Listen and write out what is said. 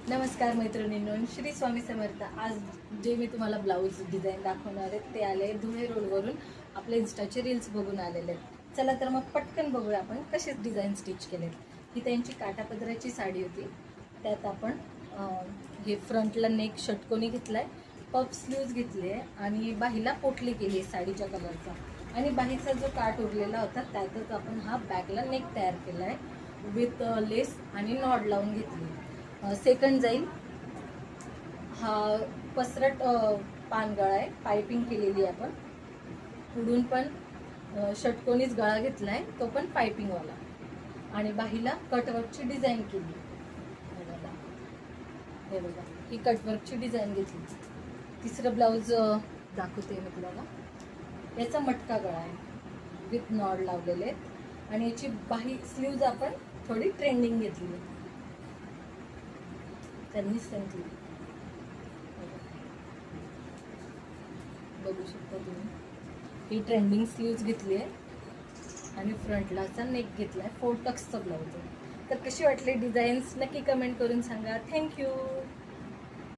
नमस्कार मैत्रिणींनो, श्री स्वामी समर्थ। आज जे मी तुम्हाला ब्लाऊज डिझाईन दाखवणार आहे ते आले धुळे रोडवरून आपले इन्स्टाचे रील्स बघून आलेले आहेत। चला तर मग पटकन बघूया आपण कसे डिझाईन स्टिच केलेत। ही त्यांची काठापदराची साडी होती, त्यात आपण हे फ्रंटला नेक षटकोनी घेतलाय, पफ स्लीव्ज घेतले आणि बाहीला पोटली केली साडीच्या कलरचा आणि बाहीचा जो काठ उरलेला होता त्यातच आपण हा बॅकला नेक तयार केला आहे विथ लेस आणि नॉड लावून घेतली। सेकंड जाईल हा पसरट पान गळा आहे, पायपिंग केलेली आहे आपण, पुढून पण षटकोनीच गळा घेतला आहे तो पण पायपिंगवाला आणि बाहीला कटवर्कची डिझाईन केली। हे बघा ही कटवर्कची डिझाईन घेतली। तिसरं ब्लाऊज दाखवते मी तुम्हाला, याचा मटका गळा आहे विथ नॉड लावलेले आहेत आणि याची बाही स्लीव्ज आपण थोडी ट्रेंडिंग घेतली, त्यांनी सांगितली बघू शकता तुम्ही। ही ट्रेंडिंग स्लीव्ज घेतली आहे आणि फ्रंटलाचा नेक घेतला आहे, 4 टक्सचा ब्लाऊज आहे। तर कशी वाटली डिझाईन्स नक्की कमेंट करून सांगा। थँक्यू।